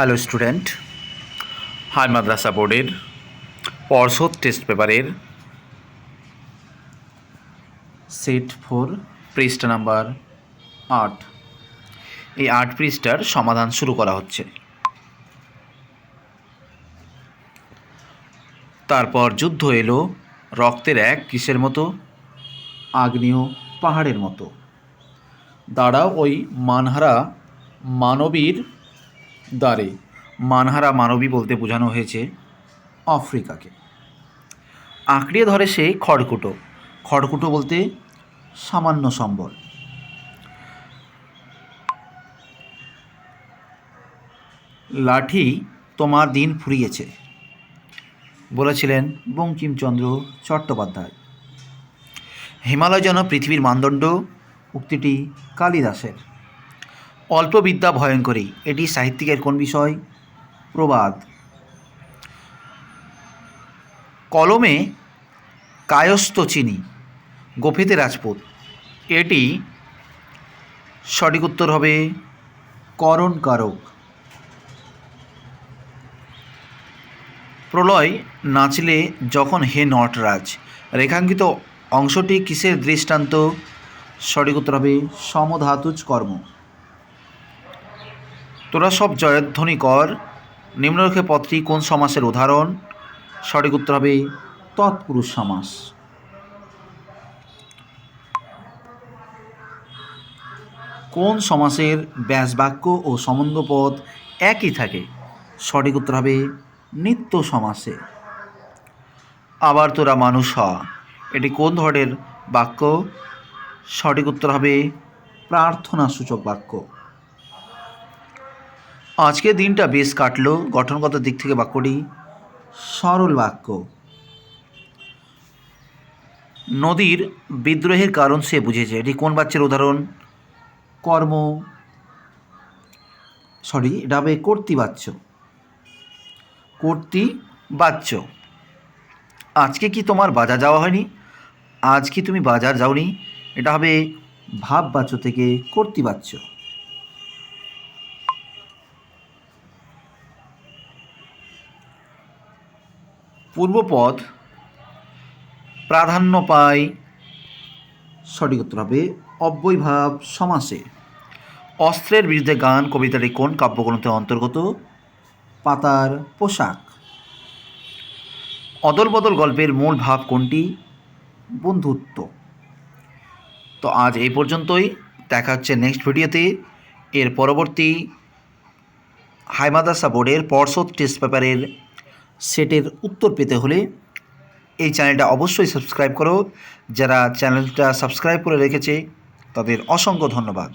Hello student, high মাদ্রাসা বোর্ডের পর্ষদ test পেপারের সেট 4 পৃষ্ঠা নাম্বার 8, এই 8 পৃষ্ঠার সমাধান শুরু করা হচ্ছে। তারপর যুদ্ধ এলো রক্তের এক কিসের মতো, আগ্নেয় পাহাড়ের মতো। দাঁড়াও ওই মানহারা মানবীর দ্বারে। মানহারা মানবী বলতে বোঝানো হয়েছে আফ্রিকাকে। আঁকড়িয়ে ধরে সে খড়কুটো। খড়কুটো বলতে সামান্য সম্বল। লাঠি তোমার দিন ফুরিয়েছে বলেছিলেন বঙ্কিমচন্দ্র চট্টোপাধ্যায়। হিমালয় যেন পৃথিবীর মানদণ্ড, উক্তিটি কালিদাসের। অল্প বিদ্যা ভয়ঙ্করী, এটি সাহিত্যিকের কোন বিষয়? প্রবাদ। কলমে কায়স্থ চিনি, গোফেতে রাজপুত, এটি সঠিক উত্তর হবে করণ কারক। প্রলয় নাচলে যখন হে নটরাজ, রেখাঙ্কিত অংশটি কিসের দৃষ্টান্ত? সঠিক উত্তর হবে সমধাতুজ কর্ম। তোরা সব জয়ধ্বনি কর, নিম্নরেখে পদটি কোন সমাসের উদাহরণ? সঠিক উত্তর হবে তৎপুরুষ সমাস। কোন সমাসের ব্যাসবাক্য ও সম্বন্ধপদ একই থাকে? সঠিক উত্তর হবে নিত্য সমাসে। আবার তোরা মানুষ হ, এটি কোন ধরনের বাক্য? সঠিক উত্তর হবে প্রার্থনাসূচক বাক্য। আজকের দিনটা বেশ কাটলো, গঠনগত দিক থেকে বাক্যটি সরল বাক্য। নদীর বিদ্রোহের কারণ সে বুঝেছে, এটি কোন বাচ্চার উদাহরণ? এটা হবে কর্তৃবাচ্য। কর্তৃবাচ্য। আজকে কি তোমার বাজার যাওয়া হয়নি? আজ কি তুমি বাজার যাওনি? এটা হবে ভাববাচ্য থেকে কর্তৃবাচ্য। পূর্বপদ প্রাধান্য পায়, সঠিক উত্তর হবে অব্যয়ভাব সমাসে। অস্ত্রের বিরুদ্ধে গান কবিতাটি কোন কাব্যগ্রন্থের অন্তর্গত? পাতার পোশাক। অদল বদল গল্পের মূল ভাব কোনটি? বন্ধুত্ব। তো আজ এই পর্যন্তই, দেখা হচ্ছে নেক্সট ভিডিওতে। এর পরবর্তী হাই মাদ্রাসা বোর্ডের পর্ষদ টেস্ট পেপারের সেটের উত্তর পেতে হলে এই চ্যানেলটা অবশ্যই সাবস্ক্রাইব করো। যারা চ্যানেলটা সাবস্ক্রাইব করে রেখেছে তাদের অসংখ্য ধন্যবাদ।